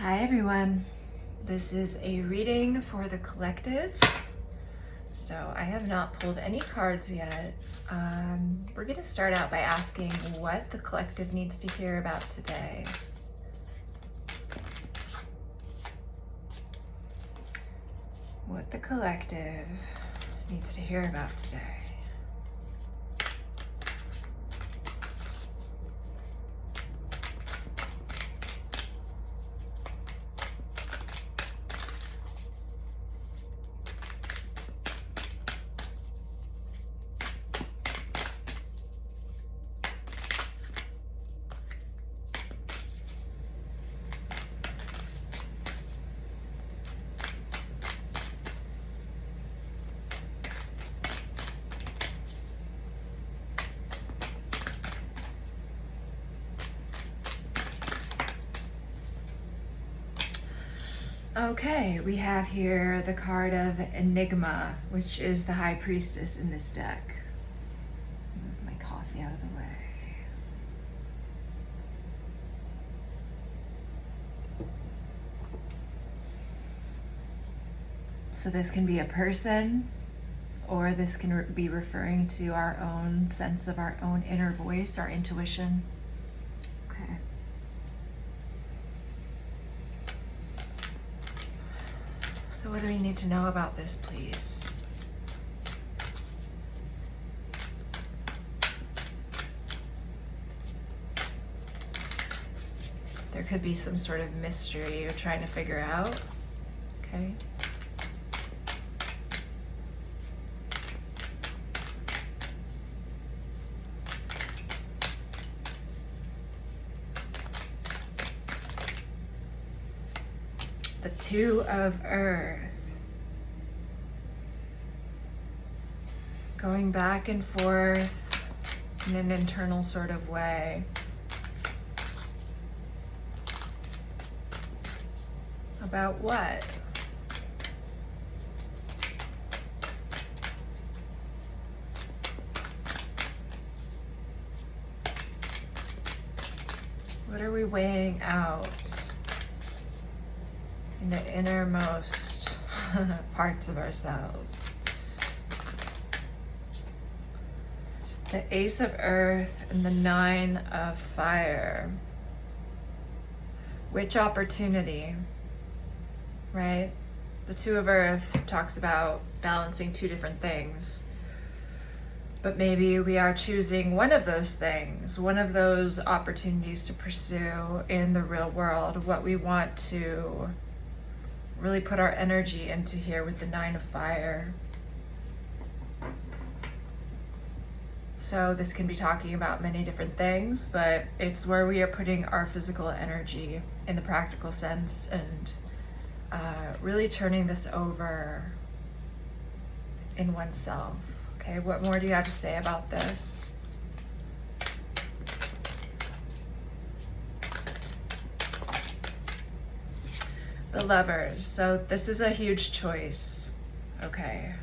Hi everyone, this is a reading for the collective. So I have not pulled any cards yet. We're going to start out by asking what the collective needs to hear about today. What the collective needs to hear about today. Okay, we have here the card of Enigma, which is the High Priestess in this deck. Move my coffee out of the way. So this can be a person, or this can be referring to our own sense of our own inner voice, our intuition. Okay. So what do we need to know about this, please? There could be some sort of mystery you're trying to figure out. Okay. The Two of Earth. Going back and forth in an internal sort of way. About what? What are we weighing out in the innermost parts of ourselves? The Ace of Earth and the Nine of Fire. Which opportunity, right? The Two of Earth talks about balancing two different things. But maybe we are choosing one of those things, one of those opportunities to pursue in the real world, what we want to really put our energy into here with the Nine of Fire. So this can be talking about many different things, but it's where we are putting our physical energy in the practical sense and really turning this over in oneself. Okay, what more do you have to say about this? The Lovers. So this is a huge choice. Okay.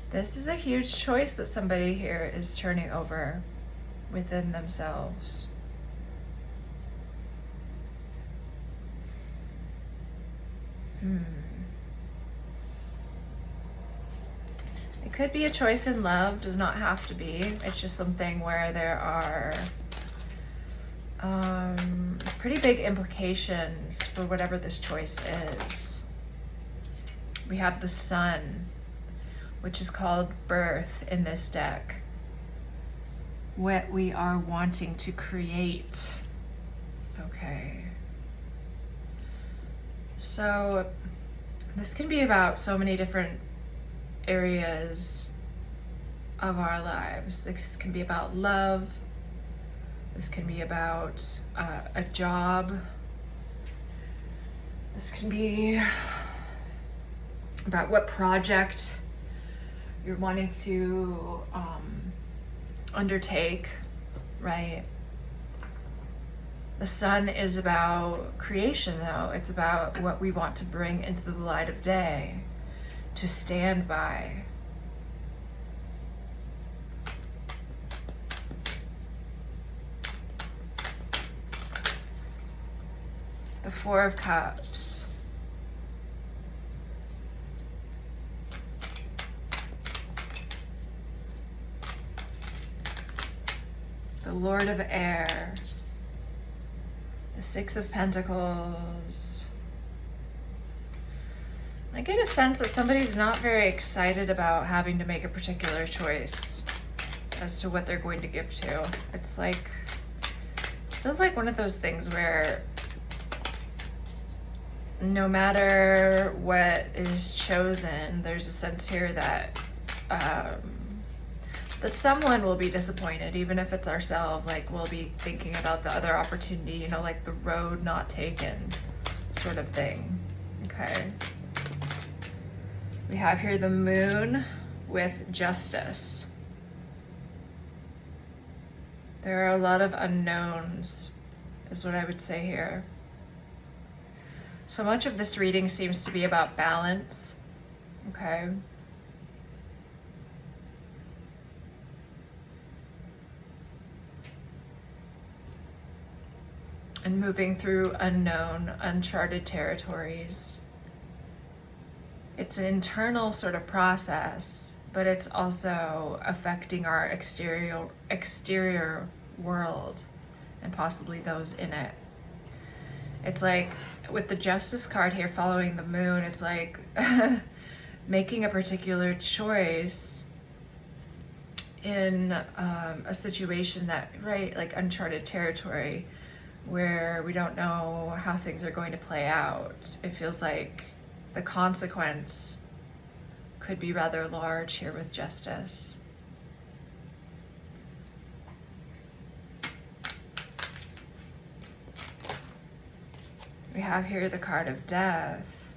This is a huge choice that somebody here is turning over within themselves. It could be a choice in love, does not have to be. It's just something where there are pretty big implications for whatever this choice is. We have the Sun, which is called birth in this deck. What we are wanting to create. Okay. So this can be about so many different areas of our lives. This can be about love. This can be about a job. This can be about what project you're wanting to undertake, right? The Sun is about creation, though. It's about what we want to bring into the light of day, to stand by. The Four of Cups. The Lord of Air. The Six of Pentacles. I get a sense that somebody's not very excited about having to make a particular choice as to what they're going to give to. It's like, feels like one of those things where no matter what is chosen, there's a sense here that that someone will be disappointed, even if it's ourselves. Like, we'll be thinking about the other opportunity, you know, like the road not taken sort of thing. Okay. We have here the Moon with Justice. There are a lot of unknowns, is what I would say here. So much of this reading seems to be about balance. Okay. And moving through unknown, uncharted territories. It's an internal sort of process, but it's also affecting our exterior world and possibly those in it. It's like with the Justice card here following the Moon, it's like making a particular choice in a situation that, right, like uncharted territory where we don't know how things are going to play out. It feels like the consequence could be rather large here with Justice. We have here the card of Death.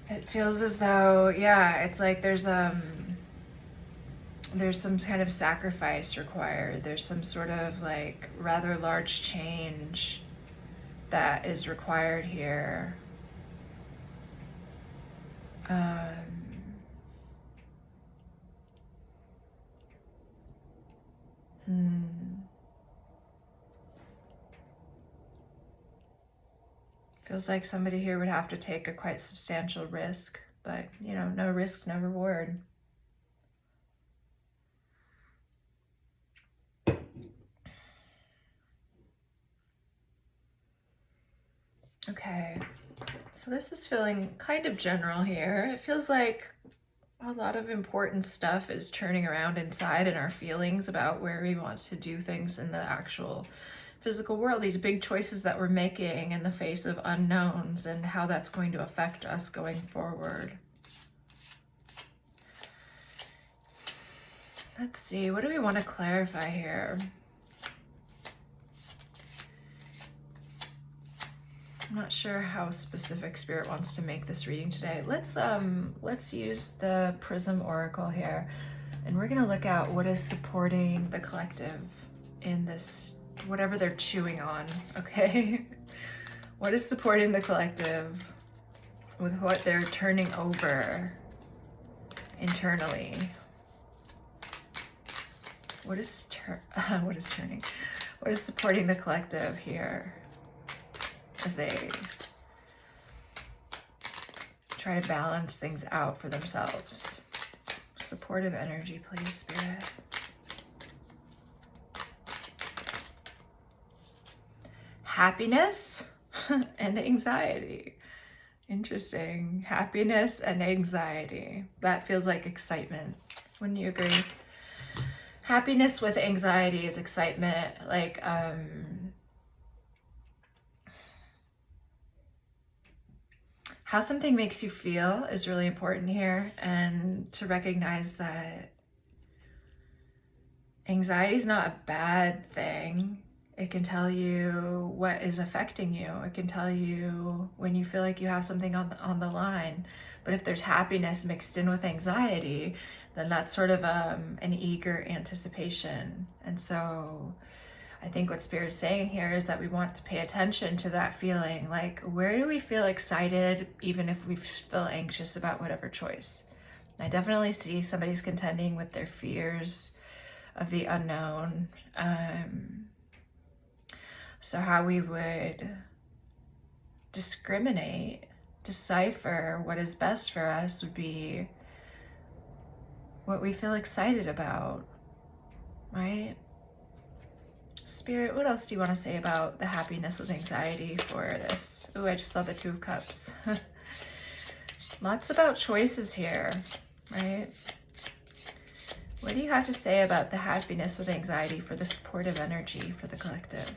It feels as though, yeah, it's like there's some kind of sacrifice required. There's some sort of like rather large change that is required here. Feels like somebody here would have to take a quite substantial risk, but you know, no risk, no reward. Okay, so this is feeling kind of general here. It feels like a lot of important stuff is churning around inside in our feelings about where we want to do things in the actual physical world. These big choices that we're making in the face of unknowns and how that's going to affect us going forward. Let's see, what do we want to clarify here? I'm not sure how specific Spirit wants to make this reading today. Let's use the Prism Oracle here, and we're going to look at what is supporting the collective in this, whatever they're chewing on, okay? What is supporting the collective with what they're turning over internally? What is turning? What is supporting the collective here as they try to balance things out for themselves? Supportive energy, please, Spirit. Happiness and anxiety. Interesting. Happiness and anxiety. That feels like excitement. Wouldn't you agree? Happiness with anxiety is excitement. Like, how something makes you feel is really important here, and to recognize that anxiety is not a bad thing. It can tell you what is affecting you. It can tell you when you feel like you have something on the line. But if there's happiness mixed in with anxiety, then that's sort of an eager anticipation. And so I think what Spirit's saying here is that we want to pay attention to that feeling. Like, where do we feel excited even if we feel anxious about whatever choice? I definitely see somebody's contending with their fears of the unknown. So how we would discriminate, decipher what is best for us would be what we feel excited about, right? Spirit, what else do you want to say about the happiness with anxiety for this? Oh, I just saw the Two of Cups. Lots about choices here, right? What do you have to say about the happiness with anxiety for the supportive energy for the collective?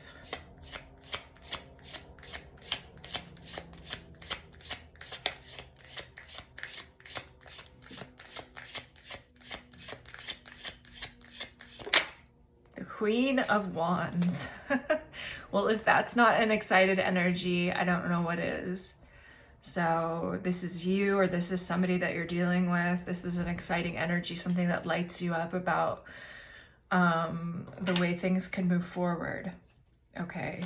The Queen of Wands. Well, if that's not an excited energy, I don't know what is. So this is you, or this is somebody that you're dealing with. This is an exciting energy, something that lights you up about the way things can move forward. Okay.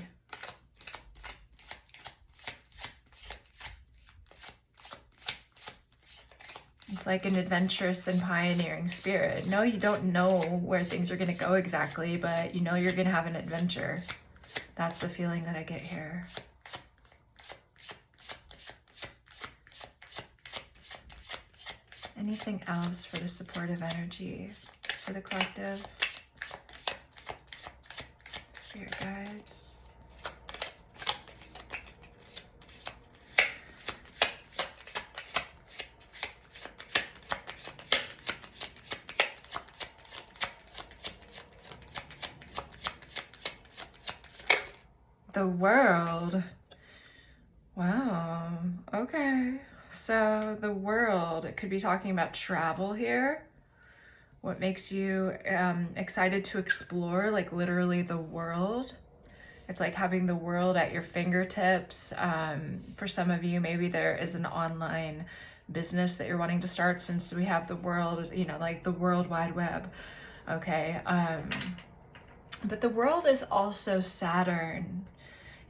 It's like an adventurous and pioneering spirit. No, you don't know where things are going to go exactly, but you know you're going to have an adventure. That's the feeling that I get here. Anything else for the supportive energy for the collective? Spirit guides. The World. Wow. Okay. So the world, it could be talking about travel here. What makes you excited to explore, like literally the world. It's like having the world at your fingertips. For some of you, maybe there is an online business that you're wanting to start, since we have the world, you know, like the World Wide Web. Okay. But the world is also Saturn.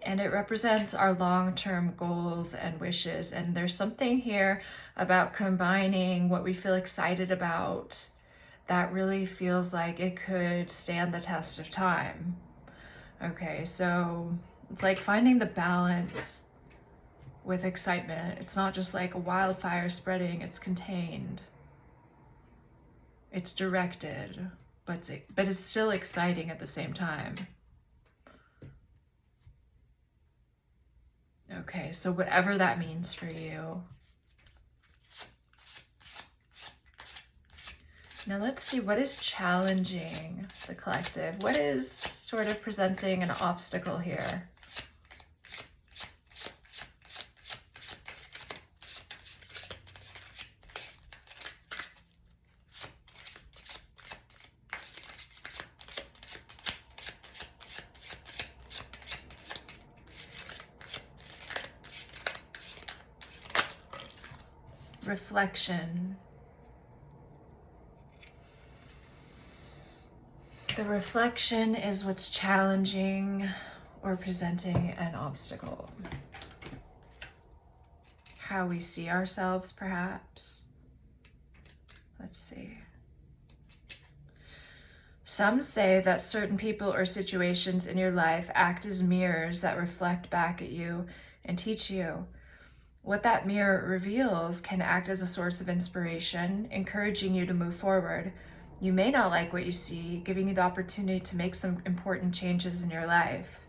And it represents our long-term goals and wishes. And there's something here about combining what we feel excited about that really feels like it could stand the test of time. Okay, so it's like finding the balance with excitement. It's not just like a wildfire spreading, it's contained. It's directed, but it's still exciting at the same time. Okay, so whatever that means for you. Now let's see, what is challenging the collective? What is sort of presenting an obstacle here? Reflection. The reflection is what's challenging or presenting an obstacle. How we see ourselves, perhaps. Let's see. Some say that certain people or situations in your life act as mirrors that reflect back at you and teach you. What that mirror reveals can act as a source of inspiration, encouraging you to move forward. You may not like what you see, giving you the opportunity to make some important changes in your life.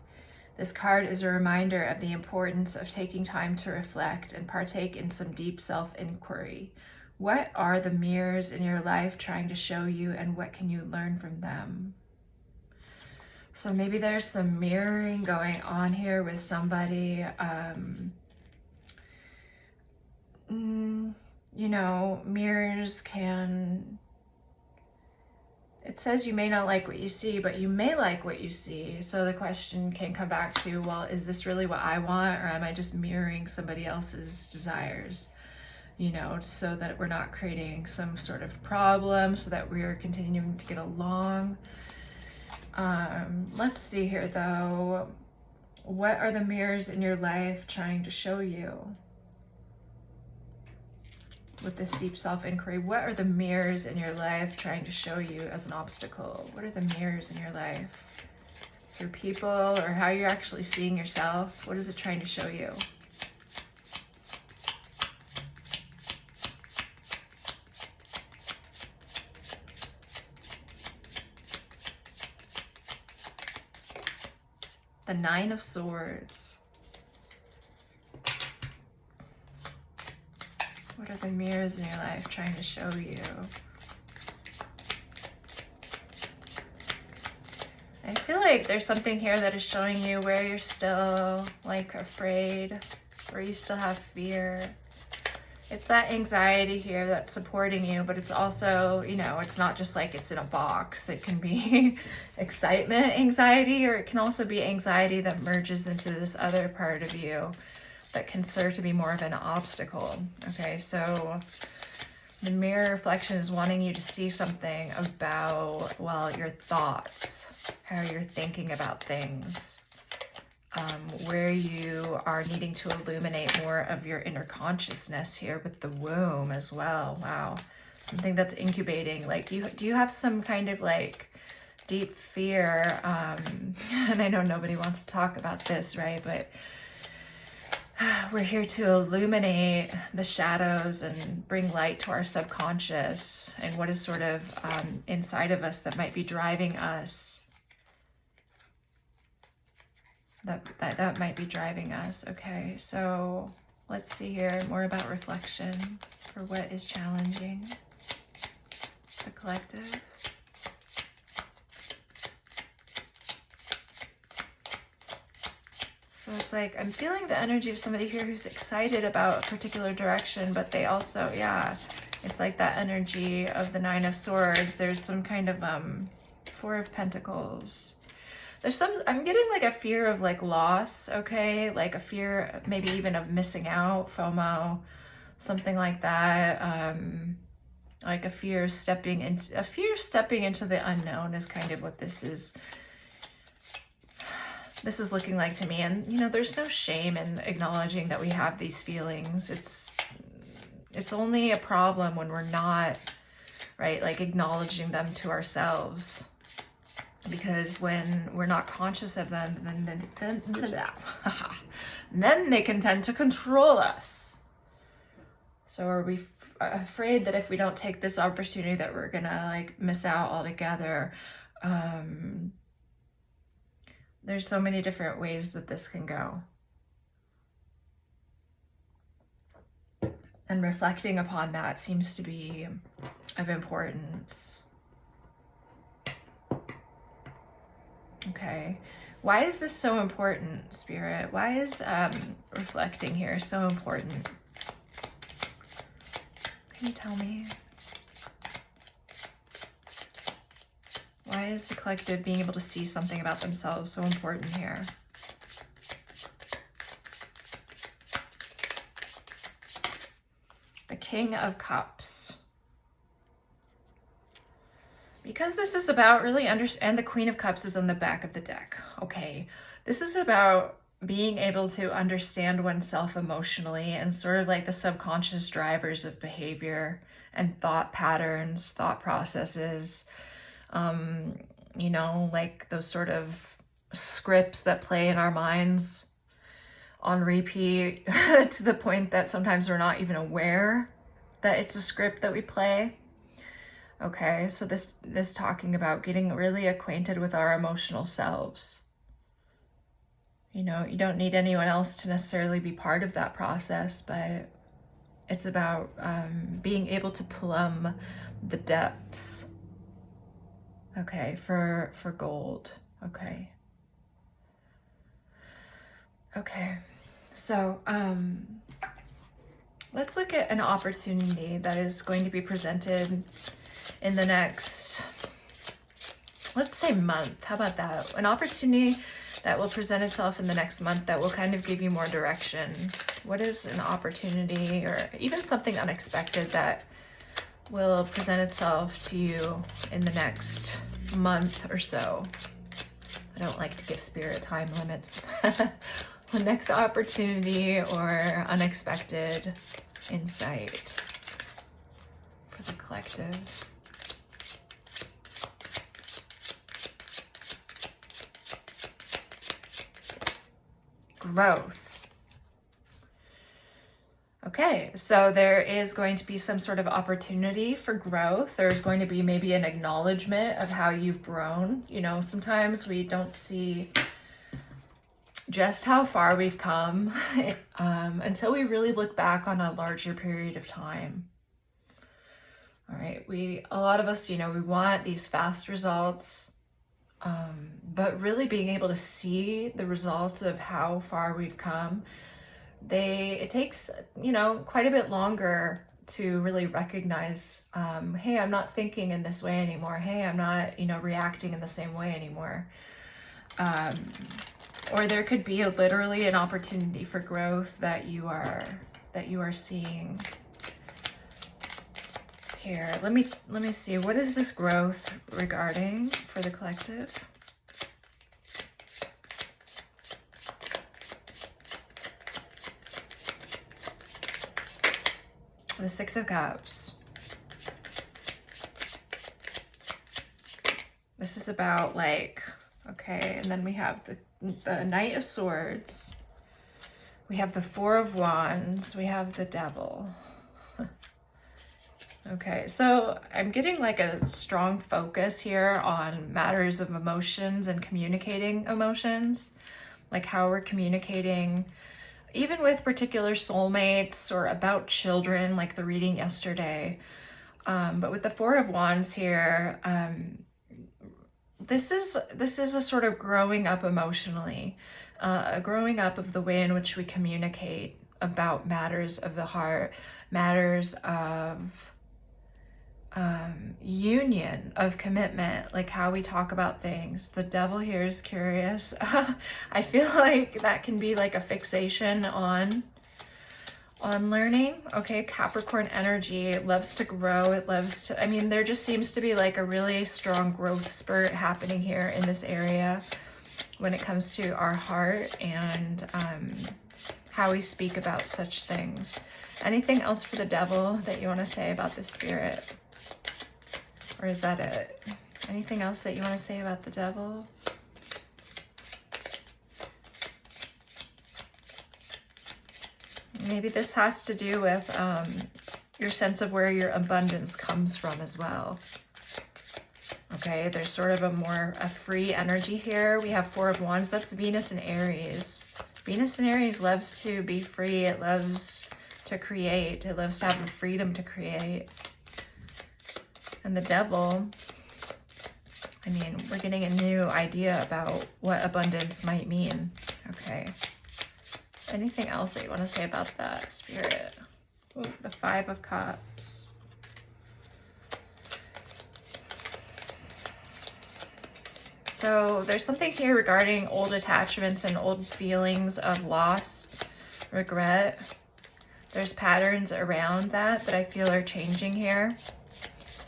This card is a reminder of the importance of taking time to reflect and partake in some deep self-inquiry. What are the mirrors in your life trying to show you, and what can you learn from them? So maybe there's some mirroring going on here with somebody. You know, mirrors can, it says you may not like what you see, but you may like what you see. So the question can come back to, well, is this really what I want, or am I just mirroring somebody else's desires? You know, so that we're not creating some sort of problem, so that we're continuing to get along. Let's see here though. What are the mirrors in your life trying to show you? With this deep self-inquiry, what are the mirrors in your life trying to show you as an obstacle? What are the mirrors in your life? your people, or how you're actually seeing yourself? What is it trying to show you? The Nine of Swords. What are the mirrors in your life trying to show you? I feel like there's something here that is showing you where you're still like afraid, where you still have fear. It's that anxiety here that's supporting you, but it's also, you know, it's not just like it's in a box. It can be excitement anxiety, or it can also be anxiety that merges into this other part of you that can serve to be more of an obstacle. Okay, so the mirror reflection is wanting you to see something about, well, your thoughts, how you're thinking about things, where you are needing to illuminate more of your inner consciousness here with the womb as well. Wow, something that's incubating. Like, do you have some kind of like deep fear? And I know nobody wants to talk about this, right? But we're here to illuminate the shadows and bring light to our subconscious and what is sort of inside of us that might be driving us. That might be driving us. Okay, so let's see here more about reflection for what is challenging the collective. So it's like I'm feeling the energy of somebody here who's excited about a particular direction, but they also, yeah, it's like that energy of the Nine of Swords. There's some kind of Four of Pentacles. There's some, I'm getting like a fear of like loss, okay? Like a fear maybe even of missing out, FOMO, something like that. Like a fear stepping into the unknown is kind of what this is looking like to me. And you know, there's no shame in acknowledging that we have these feelings. It's only a problem when we're not, right, like acknowledging them to ourselves. Because when we're not conscious of them, then they can tend to control us. So are we afraid that if we don't take this opportunity that we're gonna like miss out altogether? There's so many different ways that this can go. And reflecting upon that seems to be of importance. Okay, why is this so important, Spirit? Why is reflecting here so important? Can you tell me? Why is the collective being able to see something about themselves so important here? The King of Cups. Because this is about really and the Queen of Cups is on the back of the deck. Okay, this is about being able to understand oneself emotionally and sort of like the subconscious drivers of behavior and thought patterns, thought processes, you know, like those sort of scripts that play in our minds on repeat to the point that sometimes we're not even aware that it's a script that we play. Okay, so this talking about getting really acquainted with our emotional selves. You know, you don't need anyone else to necessarily be part of that process, but it's about being able to plumb the depths. Okay, for gold. Okay. Okay, so let's look at an opportunity that is going to be presented in the next, let's say, month. How about that? An opportunity that will present itself in the next month that will kind of give you more direction. What is an opportunity or even something unexpected that will present itself to you in the next month or so? I don't like to give spirit time limits. The next opportunity or unexpected insight for the collective. growth. Okay, so there is going to be some sort of opportunity for growth. There's going to be maybe an acknowledgement of how you've grown. You know, sometimes we don't see just how far we've come until we really look back on a larger period of time. All right, a lot of us, you know, we want these fast results, but really being able to see the results of how far we've come, it takes, you know, quite a bit longer to really recognize, hey, I'm not thinking in this way anymore. Hey, I'm not, you know, reacting in the same way anymore. Or there could be literally an opportunity for growth that you are seeing here. Let me see, what is this growth regarding for the collective? The Six of Cups. This is about like, okay, and then we have the Knight of Swords. We have the Four of Wands. We have the Devil. Okay, so I'm getting like a strong focus here on matters of emotions and communicating emotions, like how we're communicating even with particular soulmates or about children, like the reading yesterday. But with the Four of Wands here, this is a sort of growing up emotionally, a growing up of the way in which we communicate about matters of the heart, matters of union, of commitment, like how we talk about things. The Devil here is curious. I feel like that can be like a fixation on learning. Okay, Capricorn energy, it loves to grow, it loves to, I mean, there just seems to be like a really strong growth spurt happening here in this area when it comes to our heart and how we speak about such things. Anything else for the Devil that you want to say about the Spirit? Or is that it? Anything else that you want to say about the Devil? Maybe this has to do with your sense of where your abundance comes from as well. Okay, there's sort of a free energy here. We have Four of Wands. That's Venus and Aries. Venus and Aries loves to be free. It loves to create. It loves to have the freedom to create. And the Devil, I mean, we're getting a new idea about what abundance might mean. Okay. Anything else that you want to say about that, Spirit? Ooh, the Five of Cups. So there's something here regarding old attachments and old feelings of loss, regret. There's patterns around that I feel are changing here.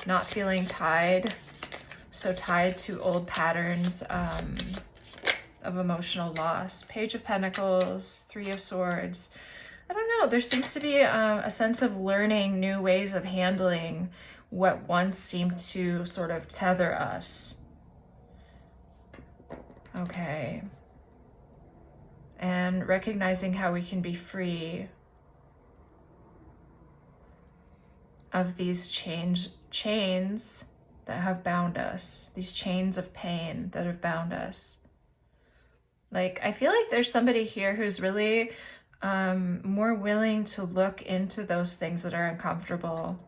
Not feeling tied, so tied to old patterns of emotional loss. Page of Pentacles, Three of Swords. I don't know, there seems to be a sense of learning new ways of handling what once seemed to sort of tether us. Okay. And recognizing how we can be free of these chains that have bound us, these chains of pain that have bound us. Like, I feel like there's somebody here who's really more willing to look into those things that are uncomfortable.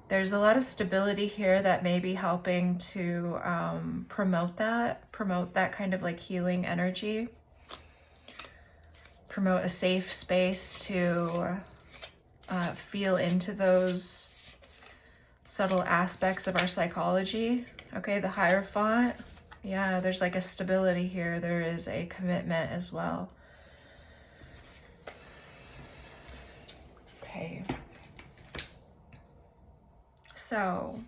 There's a lot of stability here that may be helping to promote that kind of like healing energy, promote a safe space to feel into those subtle aspects of our psychology. Okay, the Hierophant. Yeah, there's like a stability here. There is a commitment as well. Okay. So,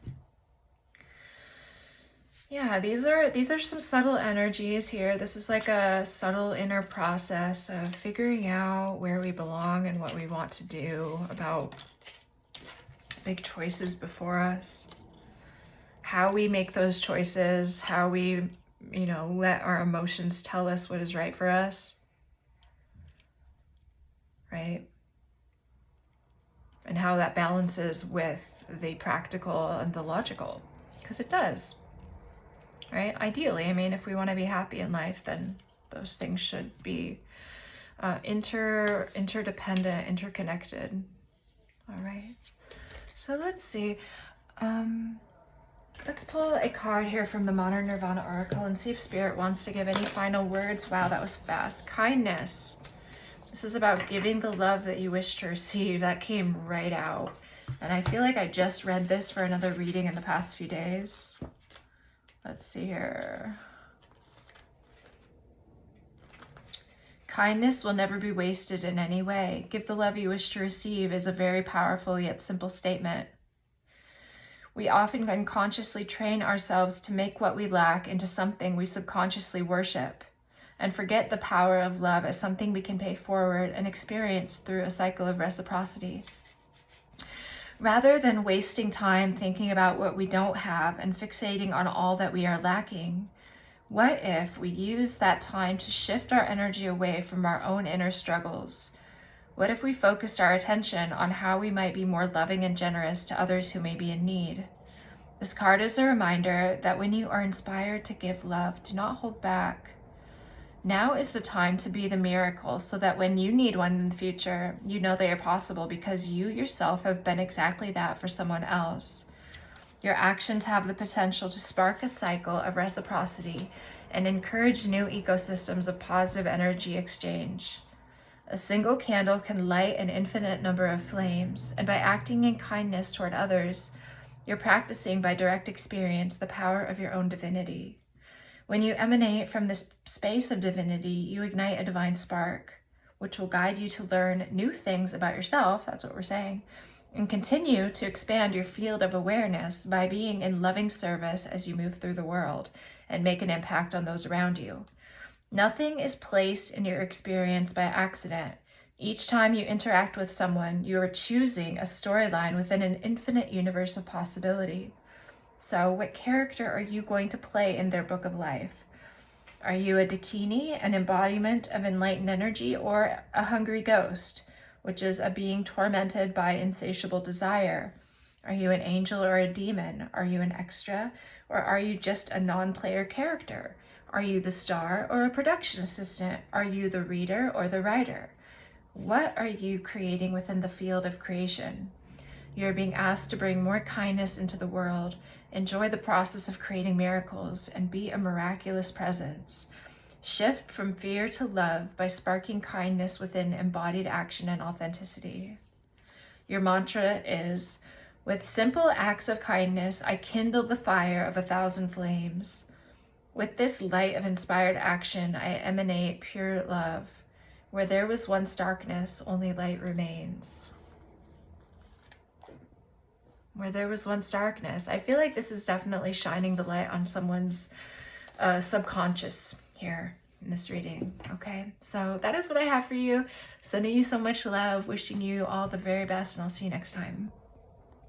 yeah, these are some subtle energies here. This is like a subtle inner process of figuring out where we belong and what we want to do about big choices before us. How we make those choices, how we, let our emotions tell us what is right for us. right? And how that balances with the practical and the logical, because it does, right? Ideally, I mean, if we want to be happy in life, then those things should be interdependent, interconnected. All right. So let's see. Let's pull a card here from the Modern Nirvana Oracle and see if Spirit wants to give any final words. Wow, that was fast. Kindness. This is about giving the love that you wish to receive. That came right out. And I feel like I just read this for another reading in the past few days. Let's see here. Kindness will never be wasted in any way. Give the love you wish to receive is a very powerful yet simple statement. We often unconsciously train ourselves to make what we lack into something we subconsciously worship, and forget the power of love as something we can pay forward and experience through a cycle of reciprocity. Rather than wasting time thinking about what we don't have and fixating on all that we are lacking, what if we use that time to shift our energy away from our own inner struggles? What if we focused our attention on how we might be more loving and generous to others who may be in need? This card is a reminder that when you are inspired to give love, do not hold back. Now is the time to be the miracle so that when you need one in the future, you know they are possible because you yourself have been exactly that for someone else. Your actions have the potential to spark a cycle of reciprocity and encourage new ecosystems of positive energy exchange. A single candle can light an infinite number of flames, and by acting in kindness toward others, you're practicing by direct experience the power of your own divinity. When you emanate from this space of divinity, you ignite a divine spark, which will guide you to learn new things about yourself, that's what we're saying, and continue to expand your field of awareness by being in loving service as you move through the world and make an impact on those around you. Nothing is placed in your experience by accident. Each time you interact with someone, you are choosing a storyline within an infinite universe of possibility. So, what character are you going to play in their book of life? Are you a Dakini, an embodiment of enlightened energy, or a hungry ghost, which is a being tormented by insatiable desire? Are you an angel or a demon? Are you an extra, or are you just a non-player character? Are you the star or a production assistant? Are you the reader or the writer? What are you creating within the field of creation? You're being asked to bring more kindness into the world, enjoy the process of creating miracles, and be a miraculous presence. Shift from fear to love by sparking kindness within embodied action and authenticity. Your mantra is, with simple acts of kindness, I kindle the fire of 1,000 flames. With this light of inspired action, I emanate pure love. Where there was once darkness, only light remains. Where there was once darkness. I feel like this is definitely shining the light on someone's subconscious here in this reading. Okay, so that is what I have for you. Sending you so much love, wishing you all the very best, and I'll see you next time.